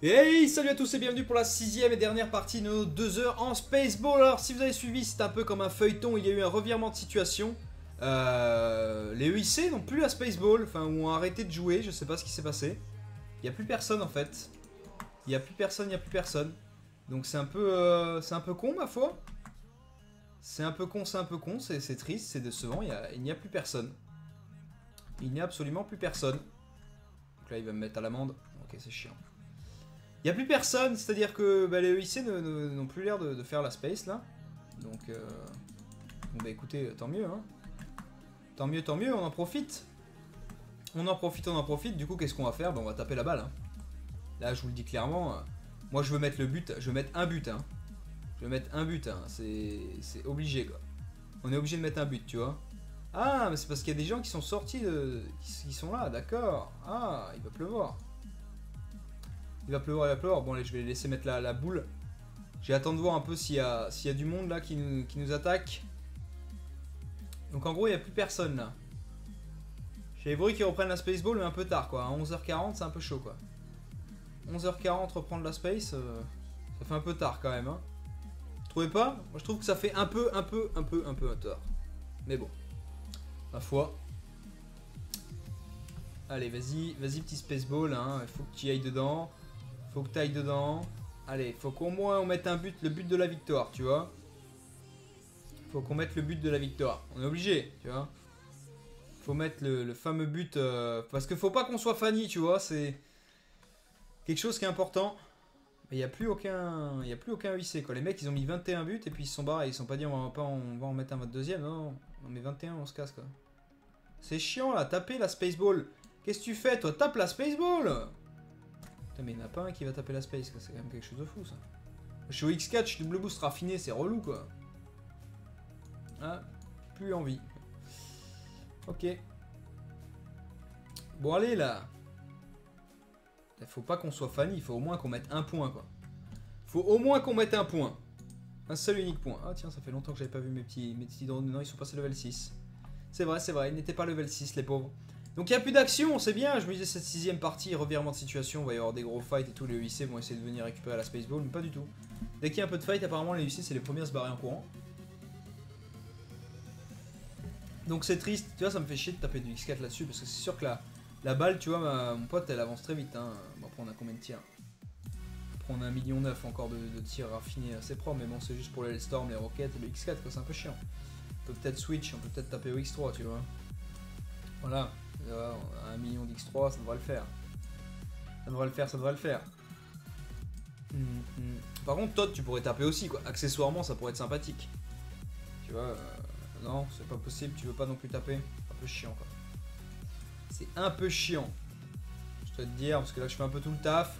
Hey, salut à tous et bienvenue pour la 6ème et dernière partie de nos 2 heures en Spaceball. Alors si vous avez suivi, c'est un peu comme un feuilleton, il y a eu un revirement de situation. Les EIC n'ont plus la Spaceball, enfin ont arrêté de jouer, je sais pas ce qui s'est passé. Il n'y a plus personne en fait. Il n'y a plus personne, il n'y a plus personne. Donc c'est un peu con ma foi. C'est un peu con, c'est triste, c'est décevant, il n'y a plus personne. Il n'y a absolument plus personne. Donc là il va me mettre à l'amende, ok c'est chiant. Il n'y a plus personne, c'est-à-dire que les EIC n'ont plus l'air de faire la space là. Donc, bon, bah écoutez, tant mieux, hein. Tant mieux, on en profite. On en profite. Du coup, qu'est-ce qu'on va faire? Bah, on va taper la balle. Hein. Là, je vous le dis clairement, moi je veux mettre le but, je veux mettre un but. Hein. Je veux mettre un but, hein. C'est obligé quoi. On est obligé de mettre un but, tu vois. Ah, mais c'est parce qu'il y a des gens qui sont sortis, qui sont là, d'accord. Ah, il va pleuvoir. Il va pleuvoir. Bon, allez, je vais laisser mettre la boule. J'ai attendu de voir un peu s'il y a du monde là qui nous attaque. Donc en gros, il n'y a plus personne là. J'ai les bruits qui reprennent la Spaceball, mais un peu tard quoi. À 11h40, c'est un peu chaud quoi. 11h40, reprendre la Space, ça fait un peu tard quand même. Hein. Vous trouvez pas? Moi je trouve que ça fait un peu tard. Mais bon, ma foi. Allez, vas-y petit Spaceball, hein. Il faut que tu ailles dedans. Faut que tu ailles dedans. Allez, faut qu'au moins on mette un but, le but de la victoire, tu vois. Faut qu'on mette le but de la victoire. On est obligé, tu vois. Faut mettre le fameux but. Parce qu'il faut pas qu'on soit Fanny, tu vois. C'est quelque chose qui est important. Mais il n'y a plus aucun. Il y a plus aucun EIC, quoi. Les mecs, ils ont mis 21 buts et puis ils se sont barrés. Ils se sont pas dit on va en mettre un votre deuxième. Non, on met 21, on se casse, quoi. C'est chiant, là. Taper la Spaceball. Qu'est-ce que tu fais, toi? Tape la Spaceball. Putain, mais il n'y en a pas un qui va taper la Space, quoi. C'est quand même quelque chose de fou, ça. Je suis au X4, je suis double boost raffiné, c'est relou, quoi. Ah, plus envie. Ok. Bon, allez, là. Faut pas qu'on soit Fanny, il faut au moins qu'on mette un point, quoi. Faut au moins qu'on mette un point. Un seul unique point. Ah, tiens, ça fait longtemps que j'avais pas vu mes petits drones. Non, ils sont passés level 6. C'est vrai, ils n'étaient pas level 6, les pauvres. Donc, il n'y a plus d'action, c'est bien. Je me disais, cette 6ème partie, revirement de situation, il va y avoir des gros fights et tout. Les UIC vont essayer de venir récupérer la Spaceball, mais pas du tout. Dès qu'il y a un peu de fight, apparemment, les UIC, c'est les premiers à se barrer en courant. Donc c'est triste, tu vois, ça me fait chier de taper du X4 là-dessus parce que c'est sûr que la balle, tu vois, mon pote, elle avance très vite. Hein. Bon, après, on a combien de tirs? Après, on a 1,9 million encore de tirs raffinés assez propres, mais bon, c'est juste pour les Storm, les roquettes et le X4, c'est un peu chiant. On peut peut-être switch, on peut peut-être taper au X3, tu vois. Voilà, on a 1 million d'X3, ça devrait le faire. Ça devrait le faire. Par contre, Todd, tu pourrais taper aussi, quoi. Accessoirement, ça pourrait être sympathique. Tu vois, non, c'est pas possible, tu veux pas non plus taper. C'est un peu chiant, quoi. C'est un peu chiant. Je dois te dire, parce que là, je fais un peu tout le taf.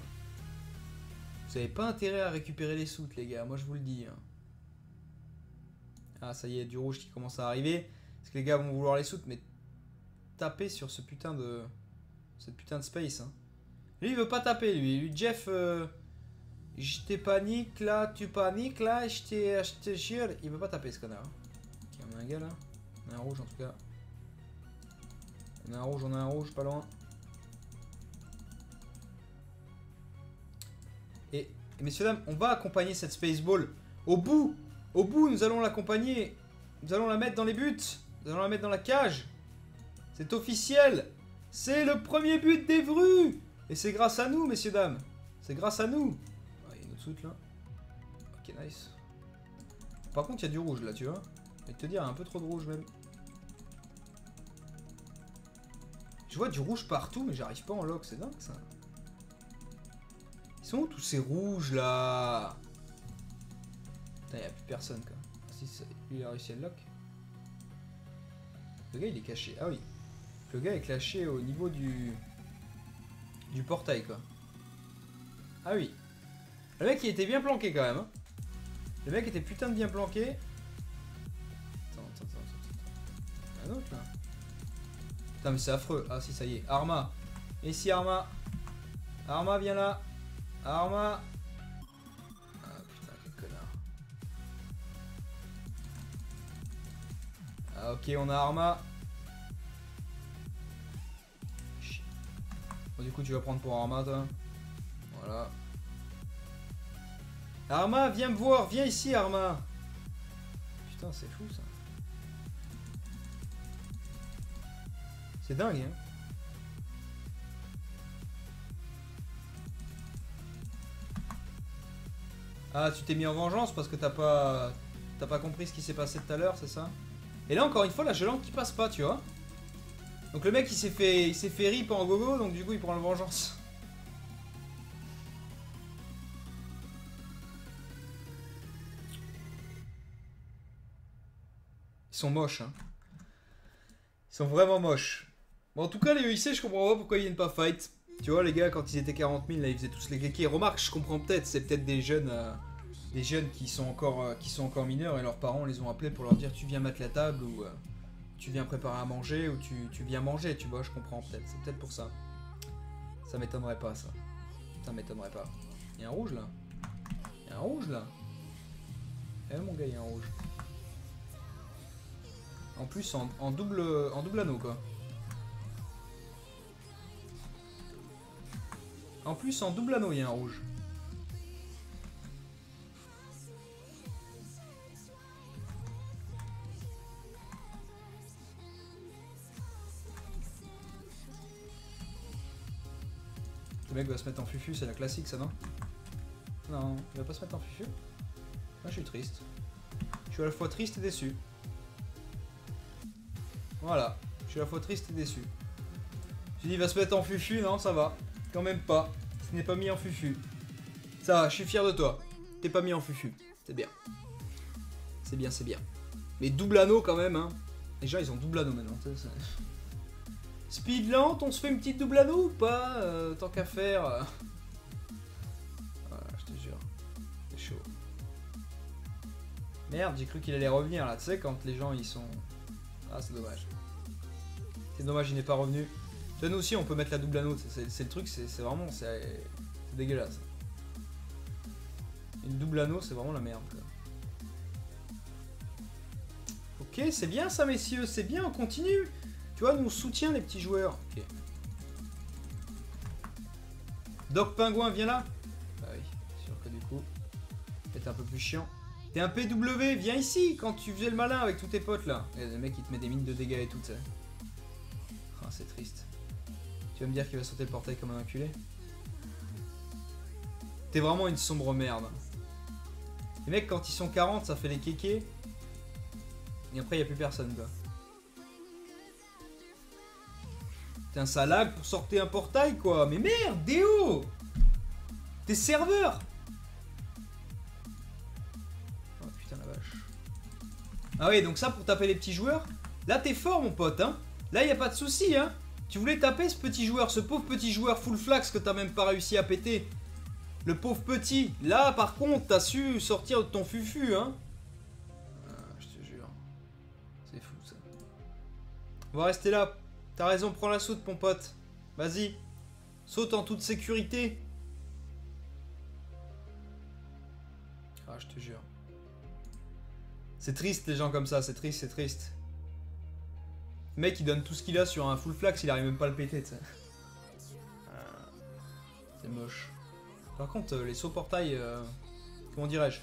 Vous avez pas intérêt à récupérer les soutes, les gars, moi je vous le dis. Hein. Ah, ça y est, du rouge qui commence à arriver. Parce que les gars vont vouloir les soutes, mais taper sur ce putain de. Cette putain de space. Hein. Lui, il veut pas taper, lui. Jeff. Je te panique là, tu paniques là, je te jure. Il veut pas taper ce connard. Ok, on a un gars là. On a un rouge en tout cas. On a un rouge, pas loin. Et messieurs dames, on va accompagner cette Spaceball au bout. Au bout, nous allons l'accompagner. Nous allons la mettre dans les buts. Nous allons la mettre dans la cage. C'est officiel. C'est le premier but d'Evru. Et c'est grâce à nous, messieurs dames. C'est grâce à nous. Ah, il y a une autre soute là. Ok, nice. Par contre, il y a du rouge là, tu vois. Je vais te dire, il y a un peu trop de rouge même. Je vois du rouge partout, mais j'arrive pas en lock. C'est dingue ça. Ils sont où tous ces rouges là? Putain, y'a plus personne quoi. Si, lui il a réussi à le lock. Le gars il est caché. Ah oui. Le gars est caché au niveau du portail quoi. Ah oui. Le mec il était bien planqué quand même. Hein. Le mec était putain de bien planqué. Attends. Un autre là. Putain mais c'est affreux. Ah si ça y est. Arma. Ici Arma. Arma viens là. Arma. Ah putain quel connard. Ah ok on a Arma. Bon du coup tu vas prendre pour Arma toi. Voilà. Arma, viens me voir, viens ici Arma. Putain, c'est fou ça. C'est dingue, hein. Ah, tu t'es mis en vengeance parce que t'as pas compris ce qui s'est passé tout à l'heure, c'est ça? Et là, encore une fois, la lampe qui passe pas, tu vois. Donc le mec, il s'est fait rip en gogo, donc du coup, il prend la vengeance. Ils sont moches, hein. Ils sont vraiment moches. Bon, en tout cas, les EIC, je comprends pas pourquoi ils viennent pas fight. Tu vois, les gars, quand ils étaient 40 000, là, ils faisaient tous les kékés. Remarque, je comprends peut-être, c'est peut-être des jeunes qui sont encore mineurs et leurs parents les ont appelés pour leur dire tu viens mettre la table ou tu viens préparer à manger ou tu viens manger, tu vois, je comprends peut-être. C'est peut-être pour ça. Ça m'étonnerait pas, ça. Ça m'étonnerait pas. Il y a un rouge, là. Il y a un rouge, là. Eh, mon gars, il y a un rouge. En plus, en double anneau, quoi. En plus, en double anneau, il y a un rouge. Le mec va se mettre en fufu, c'est la classique, ça, non? Non, il va pas se mettre en fufu. Moi, je suis triste. Je suis à la fois triste et déçu. Voilà, je suis à la fois triste et déçu. J'ai dit, il va se mettre en fufu, non, ça va. Quand même pas. Ce n'est pas mis en fufu. Ça va, je suis fier de toi. T'es pas mis en fufu. C'est bien. C'est bien, c'est bien. Mais double anneau quand même, hein. Les gens, ils ont double anneau maintenant. Speed lent, on se fait une petite double anneau ou pas tant qu'à faire. Voilà, je te jure. C'est chaud. Merde, j'ai cru qu'il allait revenir là. Tu sais, quand les gens, ils sont... Ah, c'est dommage. C'est dommage, il n'est pas revenu. Tu vois, nous aussi, on peut mettre la double anneau. C'est le truc, c'est vraiment... C'est dégueulasse. Une double anneau, c'est vraiment la merde, quoi. Ok, c'est bien ça, messieurs. C'est bien, on continue. Tu vois, nous on soutient les petits joueurs. Ok. Doc Pingouin, viens là. Bah oui, c'est sûr que du coup, c'est un peu plus chiant. T'es un PW, viens ici quand tu faisais le malin avec tous tes potes là. Et le mec il te met des mines de dégâts et tout ça. Ah, c'est triste. Tu vas me dire qu'il va sauter le portail comme un enculé? T'es vraiment une sombre merde. Les mecs quand ils sont 40 ça fait les kékés. Et après il n'y a plus personne quoi. Putain, ça lag pour sortir un portail quoi. Mais merde, Déo! T'es serveur! Oh putain la vache. Ah oui, donc ça pour taper les petits joueurs. Là t'es fort mon pote, hein. Là y a pas de souci, hein. Tu voulais taper ce petit joueur, ce pauvre petit joueur full flax que t'as même pas réussi à péter. Le pauvre petit. Là par contre t'as su sortir de ton fufu, hein. Ah, je te jure. C'est fou ça. On va rester là. T'as raison, prends la saute, mon pote. Vas-y. Saute en toute sécurité. Ah, je te jure. C'est triste, les gens comme ça. C'est triste, c'est triste. Le mec, il donne tout ce qu'il a sur un full flax, il arrive même pas à le péter, tu sais. Ah, c'est moche. Par contre, les sauts portail... comment dirais-je?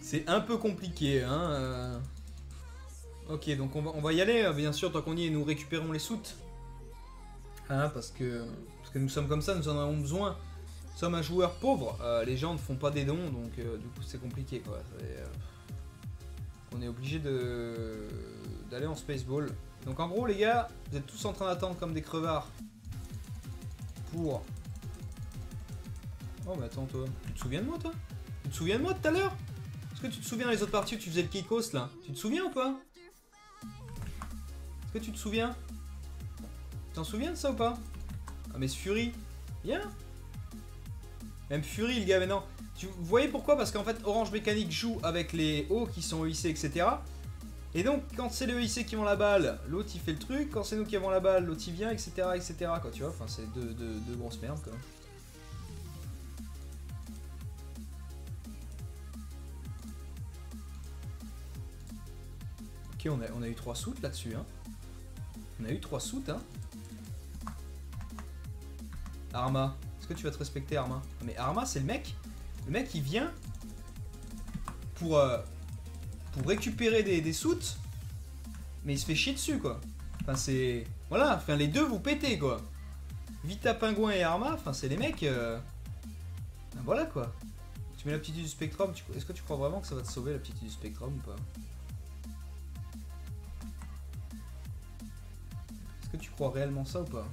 C'est un peu compliqué, hein. Ok, donc on va y aller, bien sûr, tant qu'on y est, nous récupérons les soutes. Hein, parce que nous sommes comme ça, nous en avons besoin. Nous sommes un joueur pauvre, les gens ne font pas des dons, donc du coup c'est compliqué, quoi. On est obligé d'aller en Spaceball. Donc en gros, les gars, vous êtes tous en train d'attendre comme des crevards. Pour... Oh, mais attends, toi, tu te souviens de moi, toi? Tu te souviens de moi tout à l'heure? Est-ce que tu te souviens dans les autres parties où tu faisais le Kikos, là? Tu te souviens ou pas? Est-ce que tu te souviens? Tu t'en souviens de ça ou pas? Ah mais ce Fury, viens. Même Fury le gars maintenant. Vous voyez pourquoi? Parce qu'en fait Orange Mécanique joue avec les hauts qui sont EIC etc. Et donc quand c'est les EIC qui vont la balle, l'autre il fait le truc. Quand c'est nous qui avons la balle, l'autre il vient etc etc quoi, tu vois. Enfin c'est deux grosses merdes quoi. Ok, on a eu 3 soutes là-dessus hein. On a eu 3 soutes, hein. Arma. Est-ce que tu vas te respecter, Arma? Mais Arma, c'est le mec. Le mec il vient pour récupérer des soutes, mais il se fait chier dessus quoi. Enfin c'est... Voilà, enfin les deux vous pétez quoi. Vita Pingouin et Arma, enfin c'est les mecs... Ben, voilà quoi. Tu mets l'aptitude du Spectrum, est-ce que tu crois vraiment que ça va te sauver l'aptitude du Spectrum ou pas? Est-ce que tu crois réellement ça ou pas?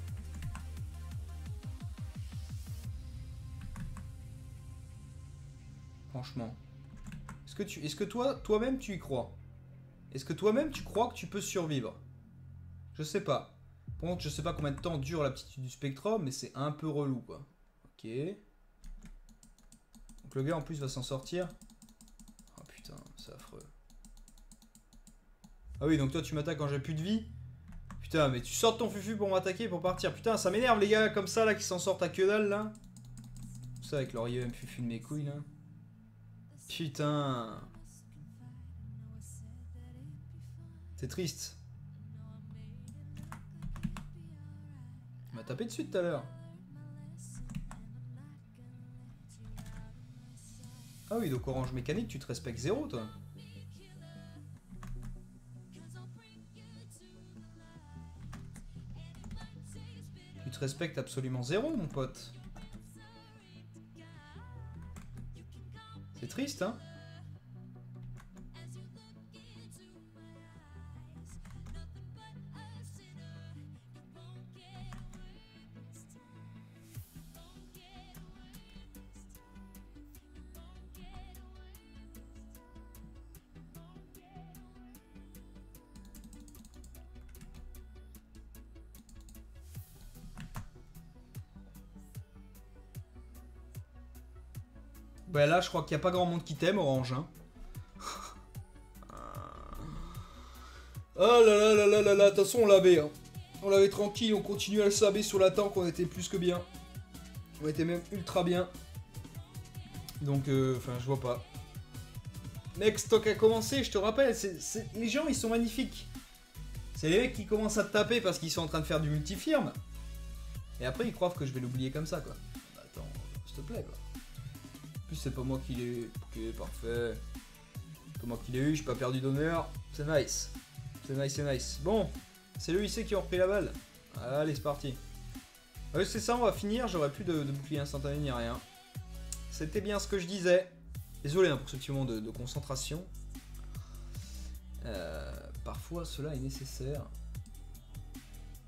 Franchement. Est-ce que toi-même tu y crois? Est-ce que toi-même tu crois que tu peux survivre? Je sais pas. Par contre, je sais pas combien de temps dure l'aptitude du Spectrum, mais c'est un peu relou quoi. Ok. Donc le gars en plus va s'en sortir. Oh putain, c'est affreux. Ah oui, donc toi tu m'attaques quand j'ai plus de vie. Putain, mais tu sors de ton fufu pour m'attaquer, pour partir. Putain, ça m'énerve les gars comme ça là qui s'en sortent à que dalle là. Tout ça avec leur IEM fufu de mes couilles là. Putain. C'est triste. Il m'a tapé dessus tout à l'heure. Ah oui, donc Orange Mécanique, tu te respectes zéro, toi. Tu te respectes absolument zéro, mon pote. C'est triste, hein. Bah là, je crois qu'il n'y a pas grand monde qui t'aime, Orange. Hein. Oh là là là là là là, de toute façon, on l'avait. Hein. On l'avait tranquille, on continue à le saber sur la tank, on était plus que bien. On était même ultra bien. Donc, enfin, je vois pas. Next stock a commencé, je te rappelle, les gens, ils sont magnifiques. C'est les mecs qui commencent à te taper parce qu'ils sont en train de faire du multifirme. Et après, ils croient que je vais l'oublier comme ça, quoi. Bah, attends, s'il te plaît, quoi. En plus, c'est pas moi qui l'ai eu. Ok, parfait. C'est pas moi qui l'ai eu, j'ai pas perdu d'honneur. C'est nice. C'est nice, c'est nice. Bon, c'est le IC qui ont repris la balle. Allez, c'est parti. Ouais, c'est ça, on va finir. J'aurai plus de bouclier instantané ni rien. C'était bien ce que je disais. Désolé hein, pour ce petit moment de concentration. Parfois, cela est nécessaire.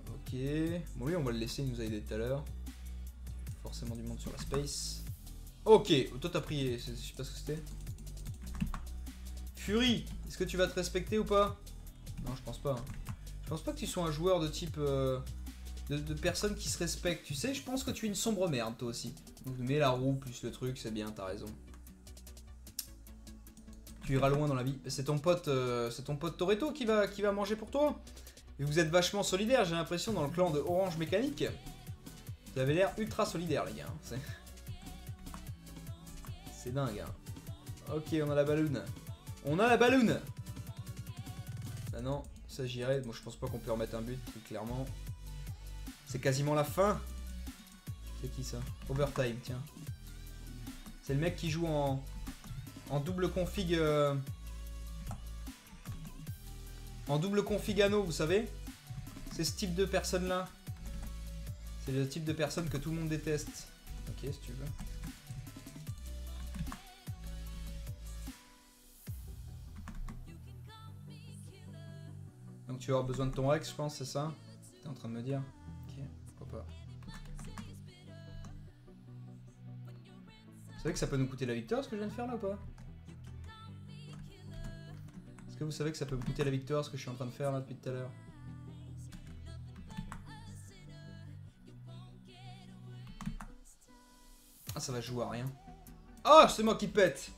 Ok. Bon, lui, on va le laisser, il nous a aidé tout à l'heure. Forcément du monde sur la space. Ok, toi t'as pris, je sais pas ce que c'était. Fury, est-ce que tu vas te respecter ou pas? Non, je pense pas. Hein. Je pense pas que tu sois un joueur de type... de personnes qui se respectent, tu sais. Je pense que tu es une sombre merde, toi aussi. Donc mets la roue plus le truc, c'est bien, t'as raison. Tu iras loin dans la vie. C'est ton pote Toretto qui va manger pour toi. Et vous êtes vachement solidaires, j'ai l'impression, dans le clan de Orange Mécanique. Vous avez l'air ultra solidaire, les gars. C'est dingue, hein. Ok, on a la balloune. On a la balloune. Ah non, ça j'irai. Bon, je pense pas qu'on peut remettre un but, clairement. C'est quasiment la fin. C'est qui ça? Overtime, tiens. C'est le mec qui joue en double config. En double config anneau, vous savez? C'est ce type de personne là. C'est le type de personne que tout le monde déteste. Ok, si tu veux. Donc tu vas avoir besoin de ton Rex, je pense, c'est ça? T'es en train de me dire? Ok, pourquoi pas. Vous savez que ça peut nous coûter la victoire ce que je viens de faire là ou pas? Est-ce que vous savez que ça peut me coûter la victoire ce que je suis en train de faire là depuis tout à l'heure? Ah, ça va jouer à rien. Ah, c'est moi qui pète!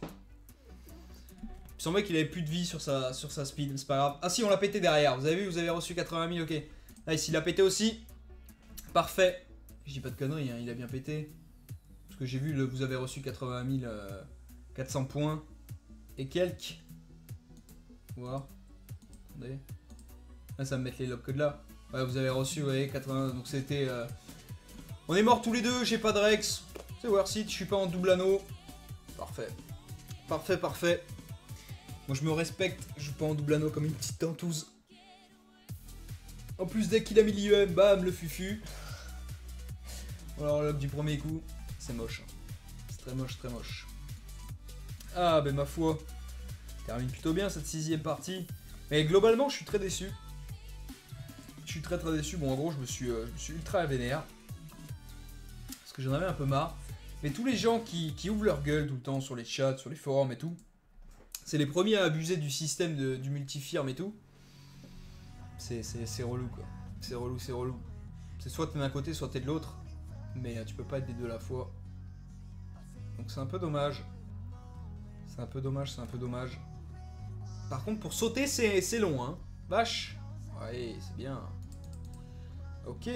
Il semblait qu'il avait plus de vie sur sa speed, c'est pas grave. Ah si, on l'a pété derrière, vous avez vu, vous avez reçu 80 000, ok. Nice, il a pété aussi. Parfait. Je dis pas de conneries, hein, il a bien pété. Parce que j'ai vu, vous avez reçu 80 400 points. Et quelques. Voir. Attendez. Là, ça va me mettre les logs codes là. Ouais, vous avez reçu, vous voyez, 80. Donc c'était... On est morts tous les deux, j'ai pas de Rex. C'est worth it, je suis pas en double anneau. Parfait. Parfait, parfait. Moi je me respecte, je joue pas en double anneau comme une petite tentouse. En plus dès qu'il a mis l'IEM, bam, le fufu. Alors là, du premier coup, c'est moche. C'est très moche, très moche. Ah ben ma foi, termine plutôt bien cette 6ème partie. Mais globalement je suis très déçu. Je suis très déçu. Bon en gros je me suis ultra vénère. Parce que j'en avais un peu marre. Mais tous les gens qui ouvrent leur gueule tout le temps sur les chats, sur les forums et tout, c'est les premiers à abuser du système du multifirme et tout. C'est relou quoi. C'est relou, c'est relou. C'est soit t'es d'un côté, soit t'es de l'autre. Mais tu peux pas être des deux à la fois. Donc c'est un peu dommage. C'est un peu dommage, c'est un peu dommage. Par contre pour sauter c'est long hein. Vache. Ouais, c'est bien. Ok.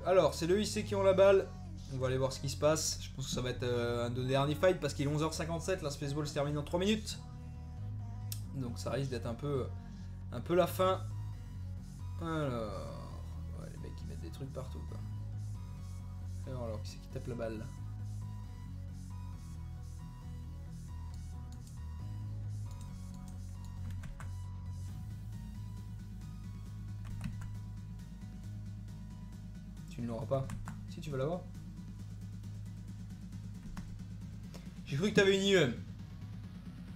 Alors c'est le IC qui ont la balle. On va aller voir ce qui se passe. Je pense que ça va être un de derniers fights parce qu'il est 11h57. La Spaceball se termine en 3 minutes. Donc ça risque d'être un peu la fin. Alors. Ouais, les mecs ils mettent des trucs partout quoi. Alors qui c'est qui tape la balle là? Tu ne l'auras pas. Si tu veux l'avoir. J'ai cru que t'avais une IEM.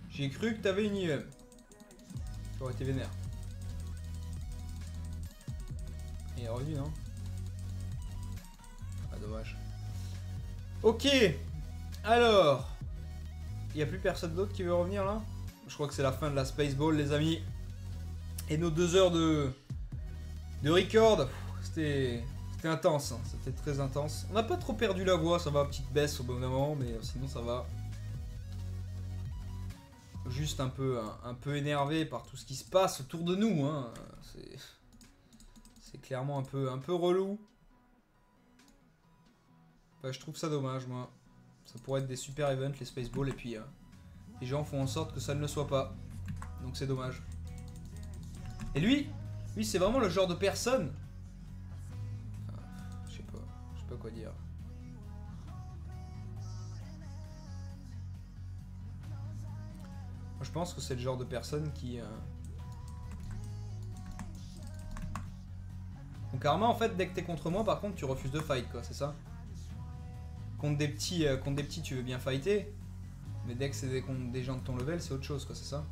J'ai cru que t'avais une IEM. J'aurais été vénère. Il est revenu, non? Ah, dommage. Ok. Alors. Il n'y a plus personne d'autre qui veut revenir là? Je crois que c'est la fin de la Spaceball, les amis. Et nos 2 heures de record. C'était intense, hein. C'était très intense. On n'a pas trop perdu la voix, ça va, petite baisse au bon moment, mais sinon ça va. Juste un peu énervé par tout ce qui se passe autour de nous, hein. C'est clairement un peu relou. Enfin, je trouve ça dommage, moi. Ça pourrait être des super events, les Spaceball, et puis les gens font en sorte que ça ne le soit pas. Donc c'est dommage. Et lui c'est vraiment le genre de personne... Je sais pas quoi dire. Moi, je pense que c'est le genre de personne qui... Donc Arma, en fait, dès que t'es contre moi, par contre, tu refuses de fight, quoi, c'est ça? Contre des petits, tu veux bien fighter. Mais dès que c'est contre des gens de ton level, c'est autre chose, quoi, c'est ça?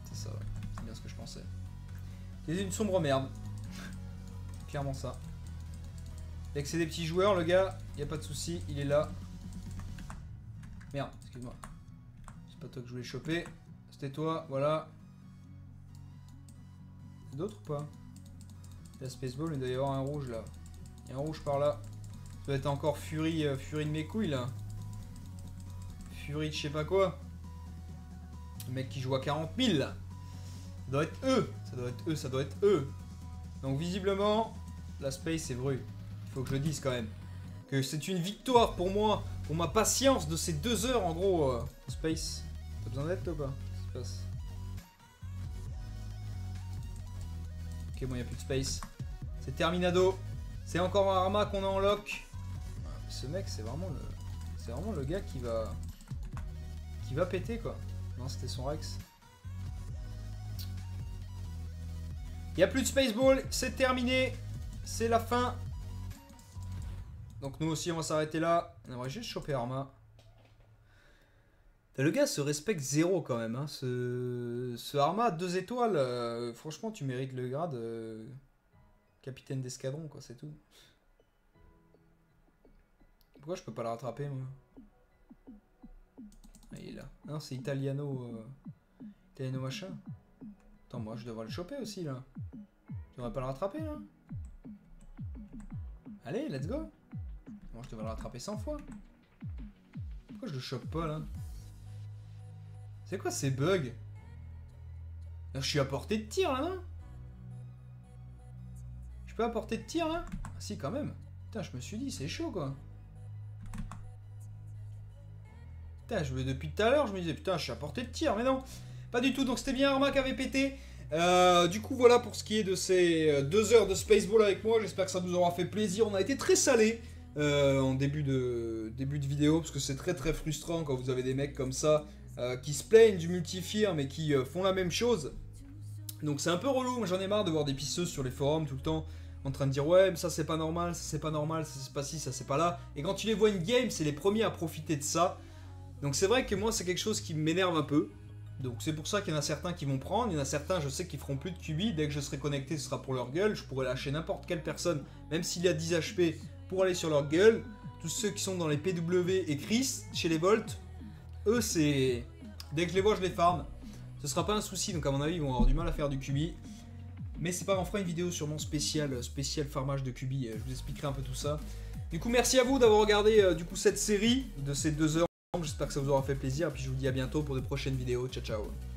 C'est ça, ouais. C'est bien ce que je pensais. C'est une sombre merde. Clairement ça. Dès que c'est des petits joueurs, le gars, y a pas de souci, il est là. Merde, excuse-moi. C'est pas toi que je voulais choper. C'était toi, voilà. D'autres ou pas? La Spaceball, il doit y avoir un rouge là. Il y a un rouge par là. Ça doit être encore Fury de mes couilles là. Fury de je sais pas quoi. Le mec qui joue à 40 000 là. Ça doit être eux. Ça doit être eux, ça doit être eux. Donc visiblement, la Space c'est vrai. Il faut que je le dise quand même. Que c'est une victoire pour moi. Pour ma patience de ces 2 heures en gros. Space. T'as besoin d'aide toi ou pas? Qu'est-ce qui se passe? Ok, bon, il n'y a plus de space. C'est terminado. C'est encore un Arma qu'on a en lock. Ce mec, c'est vraiment le gars qui va péter quoi. Non, c'était son Rex. Il n'y a plus de Spaceball, c'est terminé. C'est la fin. Donc nous aussi, on va s'arrêter là. On aimerait juste choper Arma. Le gars se respecte zéro quand même. Hein. Ce Arma 2 étoiles, franchement, tu mérites le grade capitaine d'escadron, quoi, c'est tout. Pourquoi je peux pas le rattraper, moi? Ah, il est là. Non, c'est Italiano machin. Attends, moi, je devrais le choper aussi, là. Je devrais pas le rattraper, là. Allez, let's go. Moi, je devrais le rattraper 100 fois. Pourquoi je le chope pas, là? C'est quoi ces bugs? Là, je suis à portée de tir là, non? Je peux à portée de tir là? Ah si, quand même. Putain, je me suis dit, c'est chaud quoi. Putain, depuis tout à l'heure, je me disais, putain, je suis à portée de tir, mais non. Pas du tout, donc c'était bien Arma qui avait pété. Du coup, voilà pour ce qui est de ces 2 heures de Spaceball avec moi. J'espère que ça vous aura fait plaisir. On a été très salés. en début de vidéo, parce que c'est très très frustrant quand vous avez des mecs comme ça qui se plaignent du multi-firme et qui font la même chose. Donc c'est un peu relou, moi j'en ai marre de voir des pisseuses sur les forums tout le temps en train de dire ouais mais ça c'est pas normal, ça c'est pas normal, ça c'est pas ci, ça c'est pas là. Et quand tu les vois in-game, c'est les premiers à profiter de ça. Donc c'est vrai que moi c'est quelque chose qui m'énerve un peu. Donc c'est pour ça qu'il y en a certains qui vont prendre, il y en a certains je sais qu'ils feront plus de QB, dès que je serai connecté ce sera pour leur gueule, je pourrai lâcher n'importe quelle personne, même s'il y a 10 HP, pour aller sur leur gueule. Tous ceux qui sont dans les PW et Chris, chez les Volt, eux c'est... Dès que je les vois je les farm, ce sera pas un souci, donc à mon avis ils vont avoir du mal à faire du QB. Mais c'est pas grave, on fera une vidéo sûrement spéciale farmage de QB, je vous expliquerai un peu tout ça. Du coup merci à vous d'avoir regardé du coup cette série de ces 2 heures. J'espère que ça vous aura fait plaisir, et puis je vous dis à bientôt pour de prochaines vidéos. Ciao ciao.